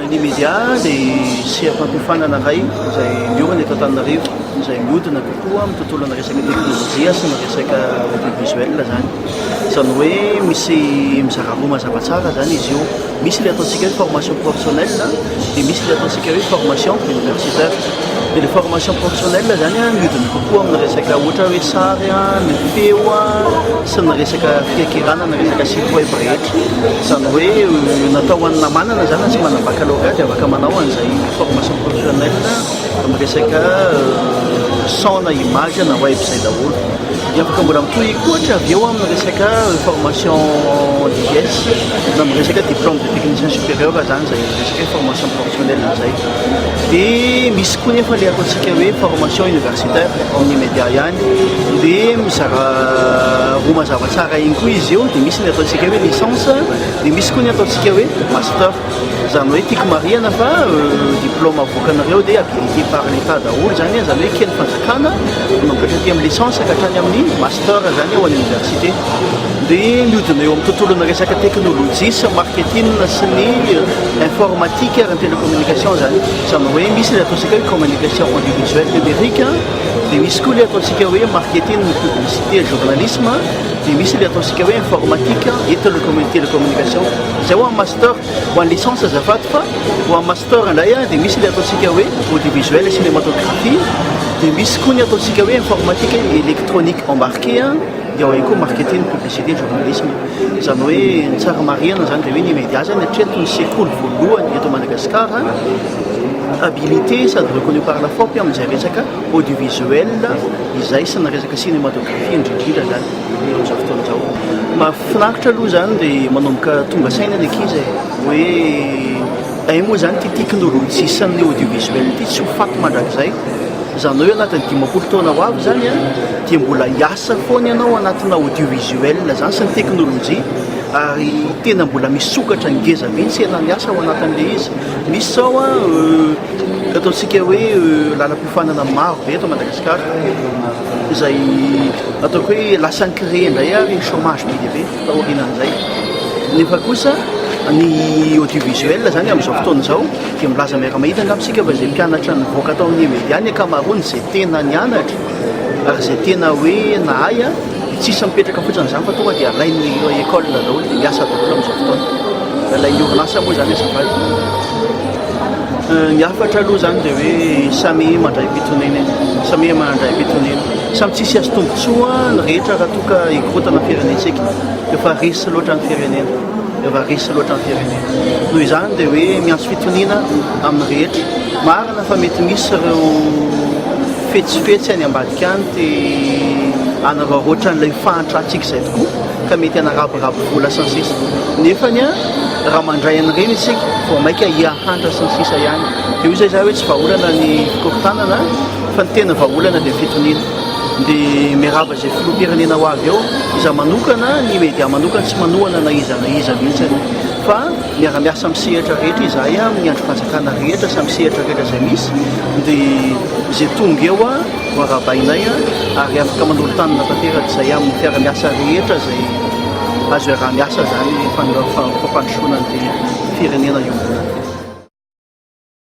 ny média dia seapampifanana ray izay miorana eto Antananarivo izay miodina kokoa amin'ny tontolona resaka teknôlôjia sy ny resaka audiovisuel zany. Izany hoe misy mizara roa mazava tsara zany izy io. Misy ilay ataontsika hoe formation professionnelle dia misy ilay ataontsika hoe formation universitaire. Dia le formation professionnelle zany miodina kokoa amin'ny resaka ohatra hoe sary, ny feo sy ny resaka fikekirana ny resaka site web rehetra. Izany hoe natao hoanina manana zany tsy manana baccalauréat dia afaka manao an'izay formation professionnelle amin'ny resaka son na image na web izay daholo. Dia afaka mbola mitohy koa ohatra avy eo amin'ny resaka formation DGS na amin'ny resaka diplôme de technicien supérieur zany izay resaka formation professionnelle izay. Dia misy koa nefa le ataontsika hoe formation universitaire amin'ny média ihany dia mizara roa mazava tsara iny koa izy io. Dia misy ny ataontsika hoe licence dia misy koa ny ataontsika hoe master. Izany hoe tiako marihana fa diplôme avoakanareo dia habilité par l'état daholo zany zany hoe kely fanjakana mankatra aty amin'ny licence ka hatrany amin'ny master zany ao any université. Dia miodina eo amin'ny tontolona resaka teknôlôjia sy marketing sy ny informatique ary ny télécommunication zany. Izany hoe misy le ataontsika hoe communication audiovisuelle numérique dia misy koa le ataontsika hoe marketing, publicité, journalisme dia misy le ataontsika hoe informatique et télécommunication. Izay ho amin'ny master, ho amin'ny licence azafady fa ho amin'ny master indray dia misy le ataontsika hoe audiovisuel et cinématographie dia misy koa ny ataontsika hoe informatique et électronique embarqué dia ao ihany koa marketing, publicité, journalisme. Izany hoe ny tsara marihana zany dia hoe ny média zany hatreto ny sekoly voalohany eto Madagasikara habilité sady reconnu par la FOP amin'izay resaka audiovisuel izay sy ny resaka cinématographie indrindrindra zany izao fotoana izao. Mahafinaritra aloha zany dia manomboka tonga saina ny ankizy hoe ay moa zany ty teknôlôjia sy ny audiovisuel ty tsy ho faty mandrakizay. Izany hoe anatin'ny 20 taona ho avy zany dia mbola hiasa foana ianao anatina audiovisuel zany sy ny teknôlôjia ary tena mbola misokatra ngeza mihitsy ianao miasa ao anatin'ilay izy. Misy zao ataontsika hoe lalam-pifanana maro be eto Madagasikara izay ataoko hoe lasa créé indray ary chômage be dia be taorianan'izay. Nefa kosa ny audiovisuel zany amin'izao fotoana izao dia milaza miara-mahita angambisika fa izay mpianatra nivoaka tao amin'ny média ny ankamaroany izay tena nianatra ary izay tena hoe nahay tsisy mipetraka fotsiny zany fa tonga dia alainy école daholo dia miasa daholo amin'izao fotoana. Alainy orinasa moa zany azafady. Ny hafatra aloha zany dia hoe samy mandray mpitonena, samy mandray mpitonena. Samy tsisy azo tombontsoa ny rehetra raha toka hikorotana firenentsika. Efa resy loatra ny firenena. Efa resy loatra ny firenena. Noho izany dia hoe miantso fitonina amin'ny rehetra. Marina fa mety misy ireo fetsifetsy any ambadika any dia anavaroatra n'ilay fahantratsika izay tokoa ka mety anaraborabo vola sy ny sisa. Nefany raha mandray an'ireny isika vao maika hiahantra sy ny sisa ihany. Dia io zay hoe tsy vahaolana ny fikorontanana fa ny tena vahaolana dia fitonina. Dia miaraba izay filoham-pirenena ho avy eo iza manokana ny média manokana tsy manohana na iza mihitsy fa miara-miasa amin'ny sehatra rehetra izahay amin'ny andro fanjakana rehetra sy amin'ny sehatra rehetra izay misy dia izay tonga eo ho arabainay ary afaka manolotanana tanteraka izay amin'ny fiara-miasa rehetra izay azo iara-miasa zany fampandrosoana ny firenena io.